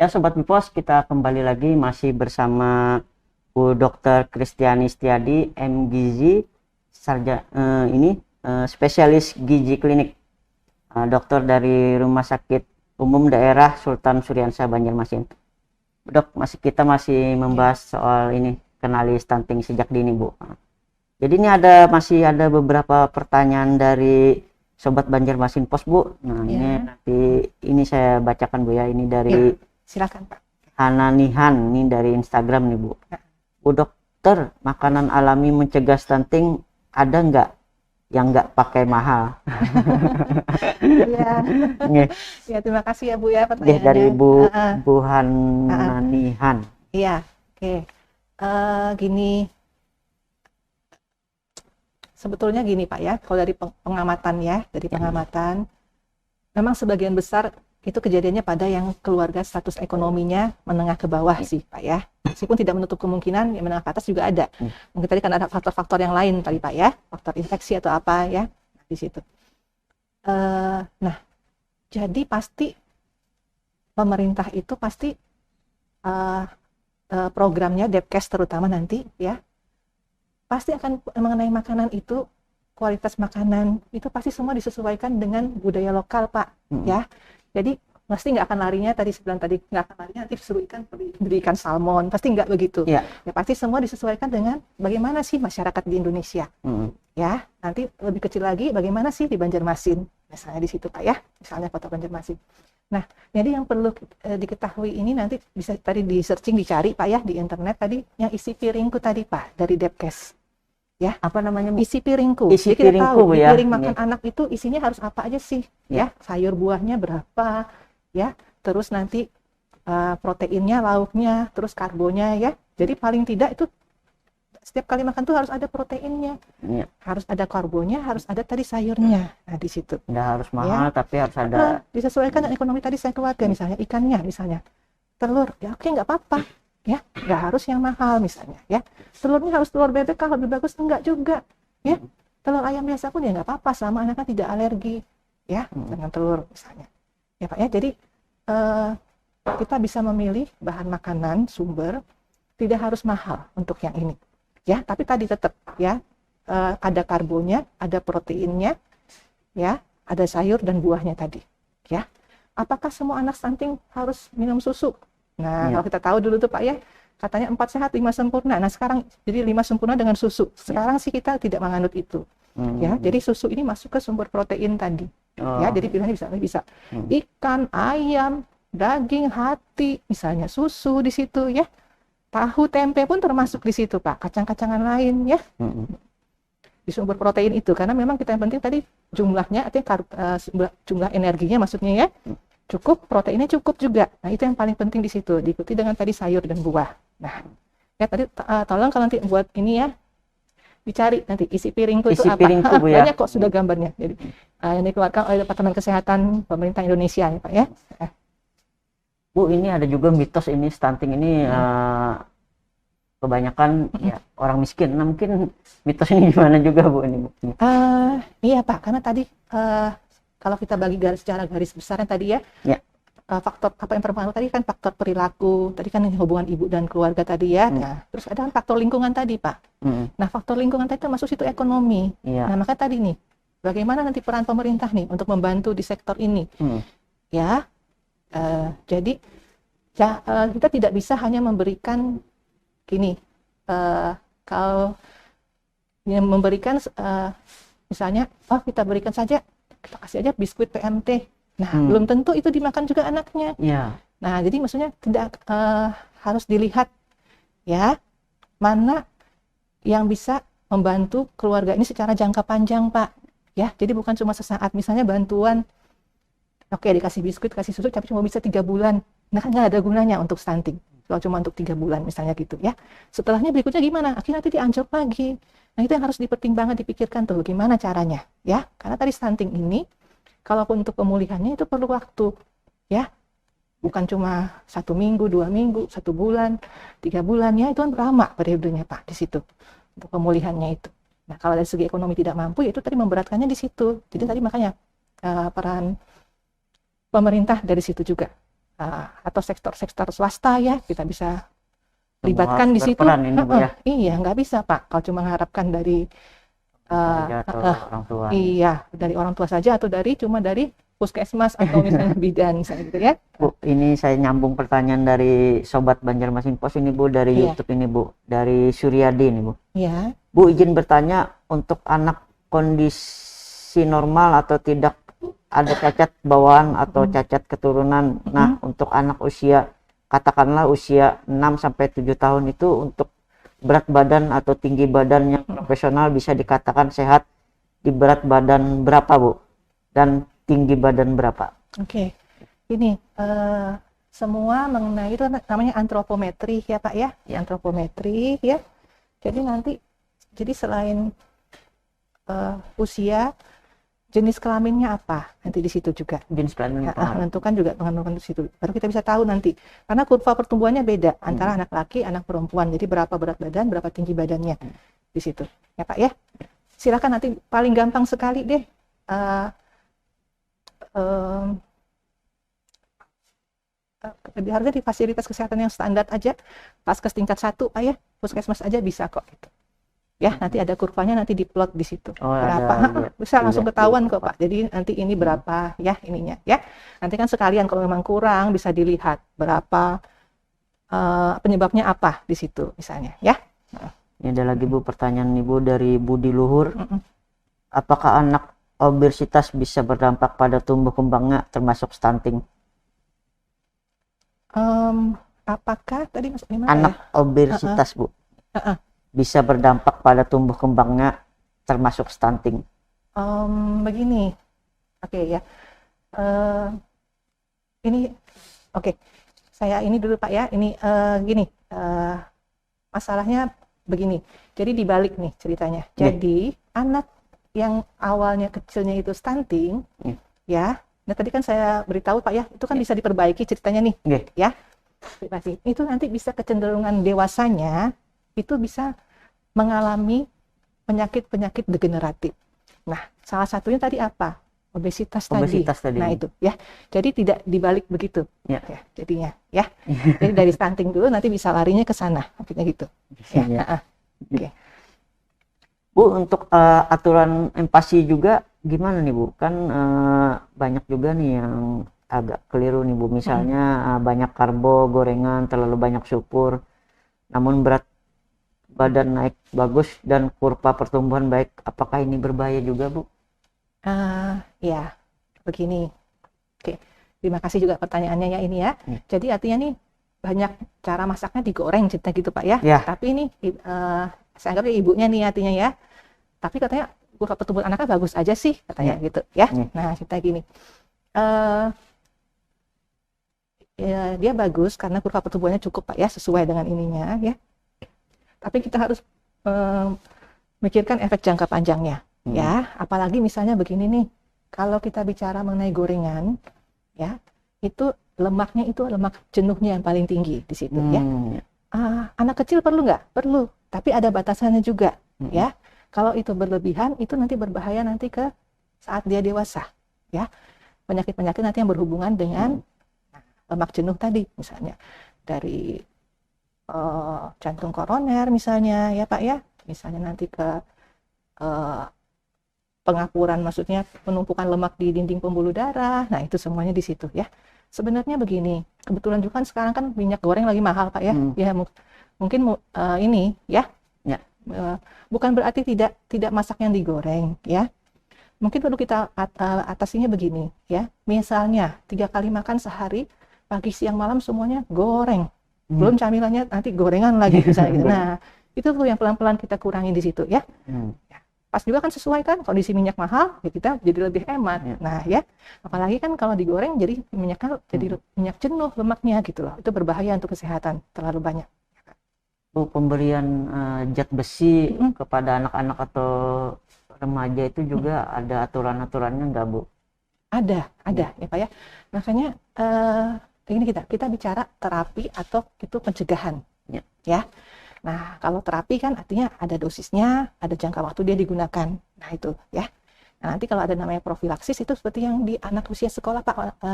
Ya Sobat Bipos, kita kembali lagi masih bersama Bu Dr. Kristiani Setiadi, MGizi, spesialis gizi klinik, dokter dari Rumah Sakit Umum Daerah Sultan Syuriansyah Banjarmasin. Dok, kita masih membahas soal ini, kenali stunting sejak dini, Bu. Jadi ini masih ada beberapa pertanyaan dari Sobat Banjarmasin Pos, Bu. Nah, ini saya bacakan, Bu ya. Ini dari silakan, Pak. Hananihan, ini dari Instagram nih, Bu. Bu dokter, makanan alami mencegah stunting ada nggak yang nggak pakai mahal? Ya, terima kasih ya Bu ya pertanyaannya. Dari Bu Hananihan. Iya, oke. Gini, sebetulnya gini Pak ya, kalau dari pengamatan ya, pengamatan, memang sebagian besar itu kejadiannya pada yang keluarga status ekonominya menengah ke bawah sih Pak ya. Meskipun tidak menutup kemungkinan yang menengah ke atas juga ada. Mungkin tadi kan ada faktor-faktor yang lain tadi Pak ya, faktor infeksi atau apa ya di situ. Nah, jadi pasti pemerintah itu pasti programnya Depkes terutama nanti ya, pasti akan mengenai makanan itu, kualitas makanan itu pasti semua disesuaikan dengan budaya lokal Pak ya. Jadi pasti nggak akan larinya nggak akan larinya nanti suruh beli ikan salmon, pasti nggak begitu. Ya pasti semua disesuaikan dengan bagaimana sih masyarakat di Indonesia. Ya, nanti lebih kecil lagi bagaimana sih di Banjarmasin, misalnya di situ Pak ya, misalnya kota Banjarmasin. Nah, jadi yang perlu diketahui ini nanti bisa tadi di searching, dicari Pak ya di internet tadi yang isi piringku tadi Pak dari Depkes. Ya, apa namanya? Isi piringku. Isi Jadi kita piringku, tahu, ya. Piring makan anak itu isinya harus apa aja sih? Ya, sayur buahnya berapa? Ya, terus nanti proteinnya, lauknya, terus karbonya ya. Jadi paling tidak itu setiap kali makan tuh harus ada proteinnya, harus ada karbonya, harus ada tadi sayurnya. Nah di situ. Nggak harus mahal, tapi harus ada. Disesuaikan dengan ekonomi tadi saya keluarga, misalnya ikannya, misalnya telur, ya oke nggak apa-apa. Ya, nggak harus yang mahal misalnya ya. Telurnya harus telur bebek kah lebih bagus? Enggak juga ya. Telur ayam biasa pun ya nggak apa-apa selama anaknya tidak alergi ya dengan telur misalnya ya Pak ya. Jadi kita bisa memilih bahan makanan sumber, tidak harus mahal untuk yang ini ya, tapi tadi tetap ya ada karbonya, ada proteinnya ya, ada sayur dan buahnya tadi ya. Apakah semua anak stunting harus minum susu? Nah, kalau kita tahu dulu tuh Pak ya, katanya 4 sehat 5 sempurna. Nah, sekarang jadi 5 sempurna dengan susu. Sekarang sih kita tidak menganut itu. Ya, jadi susu ini masuk ke sumber protein tadi. Ya, jadi pilihannya bisa ikan, ayam, daging, hati, misalnya susu di situ ya. Tahu, tempe pun termasuk di situ Pak. Kacang-kacangan lain ya. Di sumber protein itu, karena memang kita yang penting tadi jumlahnya, artinya jumlah energinya maksudnya ya. Cukup, proteinnya cukup juga. Nah, itu yang paling penting di situ. Diikuti dengan tadi sayur dan buah. Nah, ya tadi tolong kalau nanti buat ini ya, dicari nanti isi piringku itu apa. Bu, ya. Banyak kok sudah gambarnya. Jadi yang dikeluarkan oleh Departemen Kesehatan Pemerintah Indonesia ya Pak ya. Bu, ini ada juga mitos ini stunting ini kebanyakan ya orang miskin. Nah, mungkin mitos ini gimana juga Bu ini? Iya Pak, karena tadi kalau kita bagi secara garis besarnya tadi ya, faktor apa yang pertama tadi kan faktor perilaku, tadi kan hubungan ibu dan keluarga tadi ya. Nah, terus ada faktor lingkungan tadi Pak. Nah, faktor lingkungan tadi termasuk situ ekonomi. Nah, maka tadi nih, bagaimana nanti peran pemerintah nih untuk membantu di sektor ini? Ya, jadi kita tidak bisa hanya memberikan gini, kalau memberikan misalnya, kita berikan saja, kita kasih aja biskuit PMT. Nah, belum tentu itu dimakan juga anaknya. Nah, jadi maksudnya tidak harus dilihat ya, mana yang bisa membantu keluarga ini secara jangka panjang Pak. Ya, jadi bukan cuma sesaat, misalnya bantuan, oke dikasih biskuit, kasih susu, tapi cuma bisa 3 bulan. Nah, kan nggak ada gunanya untuk stunting. Kalau cuma untuk 3 bulan misalnya gitu ya. Setelahnya berikutnya gimana? Akhirnya nanti dianjlok lagi. Nah, itu yang harus dipertimbangkan, dipikirkan tuh gimana caranya ya. Karena tadi stunting ini, kalaupun untuk pemulihannya itu perlu waktu ya. Bukan cuma 1 minggu, 2 minggu, 1 bulan, 3 bulan ya, itu kan lama periodenya Pak di situ untuk pemulihannya itu. Nah, kalau dari segi ekonomi tidak mampu, ya itu tadi memberatkannya di situ. Jadi tadi makanya peran pemerintah dari situ juga atau sektor-sektor swasta ya, kita bisa Semua libatkan harus di situ. berperan ini, Bu, ya. Iya, nggak bisa Pak kalau cuma mengharapkan dari Saja atau orang tua. iya, dari orang tua saja atau cuma dari puskesmas atau misalnya bidan misalnya gitu ya. Bu, ini saya nyambung pertanyaan dari Sobat Banjarmasin Pos ini, Bu, dari Iya. YouTube ini, Bu, dari Suryadi ini, Bu. Iya. Bu, izin bertanya, untuk anak kondisi normal atau tidak ada cacat bawaan atau cacat keturunan. Nah, untuk anak usia, katakanlah usia 6 sampai 7 tahun itu, untuk berat badan atau tinggi badan yang profesional bisa dikatakan sehat di berat badan berapa, Bu? Dan tinggi badan berapa? Oke. Ini semua mengenai itu namanya antropometri ya Pak ya. Antropometri ya. Jadi selain usia, jenis kelaminnya apa nanti di situ juga. Jenis kelamin apa? Menentukan juga menentukan di situ. Baru kita bisa tahu nanti. Karena kurva pertumbuhannya beda antara anak laki, anak perempuan. Jadi berapa berat badan, berapa tinggi badannya di situ. Ya Pak ya. Silakan nanti paling gampang sekali deh. Harusnya di fasilitas kesehatan yang standar aja, Paskes tingkat 1 Pak ya, puskesmas aja bisa kok gitu. Ya, nanti ada kurvanya, nanti diplot di situ. Berapa? Bisa langsung ketahuan kok Pak. Jadi nanti ini berapa ya ininya ya. Nanti kan sekalian kalau memang kurang bisa dilihat berapa penyebabnya apa di situ misalnya ya. Ini ada lagi Bu pertanyaan Ibu dari Budi Luhur. Apakah anak obesitas bisa berdampak pada tumbuh kembangnya termasuk stunting? Apakah tadi maksudnya anak obesitas Bu bisa berdampak pada tumbuh kembangnya termasuk stunting? Begini, oke ya. Ini oke. Saya ini dulu Pak ya. Ini gini. Masalahnya begini. Jadi dibalik nih ceritanya. Jadi anak yang awalnya kecilnya itu stunting, ya. Nah tadi kan saya beritahu Pak ya, itu kan bisa diperbaiki ceritanya nih, ya. Itu nanti bisa kecenderungan dewasanya itu bisa mengalami penyakit-penyakit degeneratif. Nah, salah satunya tadi apa? Obesitas tadi. Nah, itu ya. Jadi tidak dibalik begitu. Ya, jadinya ya. Jadi dari stunting dulu nanti bisa larinya ke sana, maksudnya gitu. Ya. Oke. Bu, untuk aturan empasi juga gimana nih Bu? Kan banyak juga nih yang agak keliru nih Bu. Misalnya banyak karbo, gorengan, terlalu banyak syukur. Namun berat badan naik bagus dan kurva pertumbuhan baik. Apakah ini berbahaya juga Bu? Ya, begini. Oke, terima kasih juga pertanyaannya ya ini ya. Jadi artinya nih banyak cara masaknya digoreng cerita gitu Pak ya. Tapi ini saya anggap ibunya nih artinya ya. Tapi katanya kurva pertumbuhan anaknya bagus aja sih katanya gitu ya. Nah cerita gini. Ya, dia bagus karena kurva pertumbuhannya cukup Pak ya, sesuai dengan ininya ya. Tapi kita harus memikirkan efek jangka panjangnya ya. Apalagi misalnya begini nih, kalau kita bicara mengenai gorengan ya, itu lemaknya itu lemak jenuhnya yang paling tinggi di situ ya. Anak kecil perlu nggak? Perlu, tapi ada batasannya juga ya. Kalau itu berlebihan itu nanti berbahaya nanti ke saat dia dewasa ya. Penyakit-penyakit nanti yang berhubungan dengan lemak jenuh tadi, misalnya dari jantung koroner misalnya ya Pak ya, misalnya nanti ke pengapuran, maksudnya penumpukan lemak di dinding pembuluh darah. Nah itu semuanya di situ ya. Sebenarnya begini, kebetulan juga kan sekarang kan minyak goreng lagi mahal Pak ya. Ya mungkin ini ya, bukan berarti tidak masak yang digoreng ya. Mungkin perlu kita atasinya begini ya. Misalnya 3 kali makan sehari, pagi siang malam semuanya goreng. Belum camilannya nanti gorengan lagi misalnya gitu. Nah, itu tuh yang pelan-pelan kita kurangin di situ ya. Pas juga kan sesuai kan, kondisi minyak mahal, ya kita jadi lebih hemat. Nah ya, apalagi kan kalau digoreng jadi minyaknya jadi minyak jenuh lemaknya gitu loh. Itu berbahaya untuk kesehatan terlalu banyak. Bu, pemberian zat besi kepada anak-anak atau remaja itu juga ada aturan-aturannya nggak Bu? Ada ya Pak ya. Makanya ini kita bicara terapi atau itu pencegahan ya. Nah kalau terapi kan artinya ada dosisnya, ada jangka waktu dia digunakan. Nah itu ya. Nah, nanti kalau ada namanya profilaksis itu seperti yang di anak usia sekolah Pak,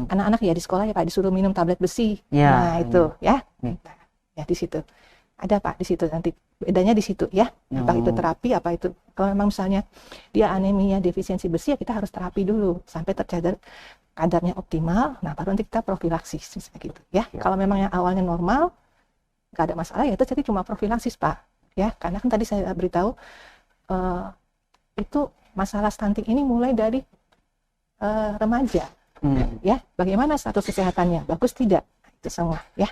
anak-anak ya di sekolah ya Pak disuruh minum tablet besi. Nah itu ya, ya di situ ada Pak di situ nanti bedanya di situ ya. Apa itu terapi, apa itu kalau memang misalnya dia anemia defisiensi besi ya kita harus terapi dulu sampai tercadar kadarnya optimal. Nah baru nanti kita profilaksis misalnya gitu ya. Kalau memang yang awalnya normal nggak ada masalah ya itu jadi cuma profilaksis Pak ya, karena kan tadi saya beritahu itu masalah stunting ini mulai dari remaja ya. Bagaimana status kesehatannya, bagus tidak, itu semua ya,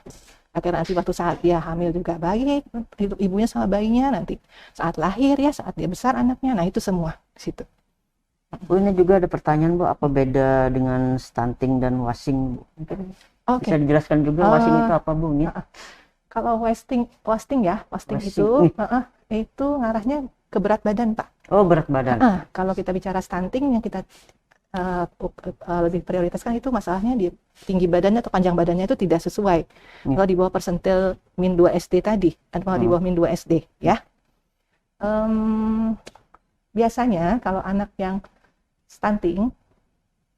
agar nanti waktu saat dia hamil juga baik, hidup ibunya sama bayinya, nanti saat lahir ya, saat dia besar anaknya, nah itu semua di situ. Bu, ini juga ada pertanyaan Bu, apa beda dengan stunting dan wasting Bu? Mungkin bisa dijelaskan juga wasting itu apa Bu? Kalau wasting itu ngarahnya ke berat badan Pak. Oh berat badan. Kalau kita bicara stunting yang kita lebih prioritaskan itu masalahnya di tinggi badannya atau panjang badannya itu tidak sesuai. Kalau di bawah persentil min 2 SD tadi, atau di bawah min 2 SD ya. Biasanya kalau anak yang stunting,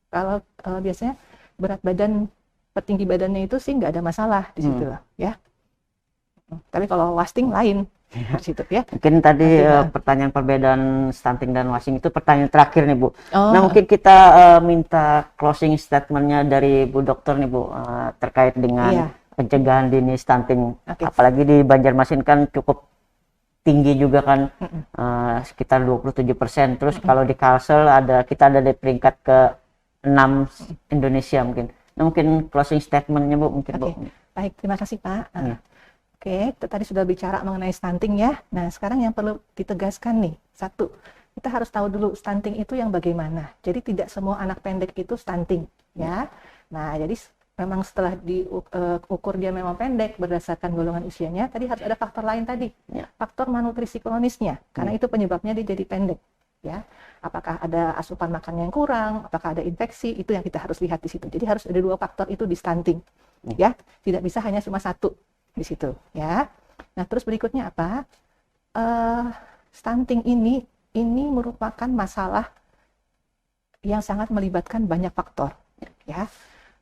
kalau biasanya berat badan petinggi badannya itu sih nggak ada masalah di situ lah ya. Tapi kalau wasting lain di situ ya. Mungkin tadi pertanyaan perbedaan stunting dan wasting itu pertanyaan terakhir nih Bu. Nah mungkin kita minta closing statementnya dari Bu Dokter nih Bu, terkait dengan pencegahan dini stunting. Apalagi di Banjarmasin kan cukup tinggi juga kan, sekitar 27%. Terus kalau di Kalsel kita ada di peringkat ke-6 Indonesia mungkin. Nah mungkin closing statementnya Bu mungkin Bu. Baik, terima kasih Pak. Oke, kita tadi sudah bicara mengenai stunting ya. Nah, sekarang yang perlu ditegaskan nih, satu, kita harus tahu dulu stunting itu yang bagaimana. Jadi tidak semua anak pendek itu stunting, ya. Nah, jadi memang setelah diukur dia memang pendek berdasarkan golongan usianya, tadi harus ada faktor lain tadi, faktor malnutrisi kronisnya, karena itu penyebabnya dia jadi pendek, ya. Apakah ada asupan makan yang kurang, apakah ada infeksi, itu yang kita harus lihat di situ. Jadi harus ada dua faktor itu di stunting, ya. Tidak bisa hanya cuma satu di situ ya. Nah terus berikutnya apa, stunting ini merupakan masalah yang sangat melibatkan banyak faktor ya,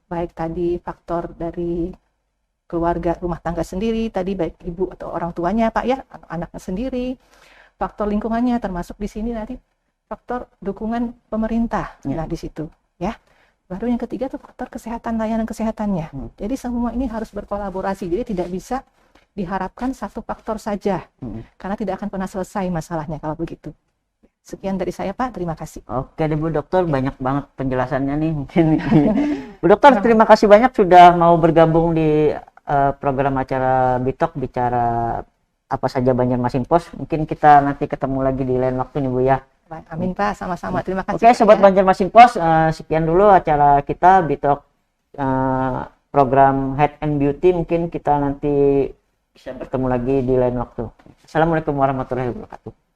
baik tadi faktor dari keluarga rumah tangga sendiri tadi, baik ibu atau orang tuanya Pak ya, anaknya sendiri, faktor lingkungannya, termasuk di sini nanti faktor dukungan pemerintah. Nah di situ ya. Baru yang ketiga itu faktor kesehatan, layanan kesehatannya. Jadi semua ini harus berkolaborasi. Jadi tidak bisa diharapkan satu faktor saja, karena tidak akan pernah selesai masalahnya kalau begitu. Sekian dari saya Pak, terima kasih. Oke deh Bu Dokter, banyak banget penjelasannya nih mungkin. Bu Dokter, terima kasih banyak sudah mau bergabung di program acara Bitok, bicara apa saja Banjarmasin Pos. Mungkin kita nanti ketemu lagi di lain waktu nih Bu ya. Amin Pak, sama-sama, terima kasih. Oke Sobat Banjarmasin Pos, sekian dulu acara kita Bitok, program Health and Beauty. Mungkin kita nanti bisa bertemu lagi di lain waktu. Assalamualaikum warahmatullahi wabarakatuh.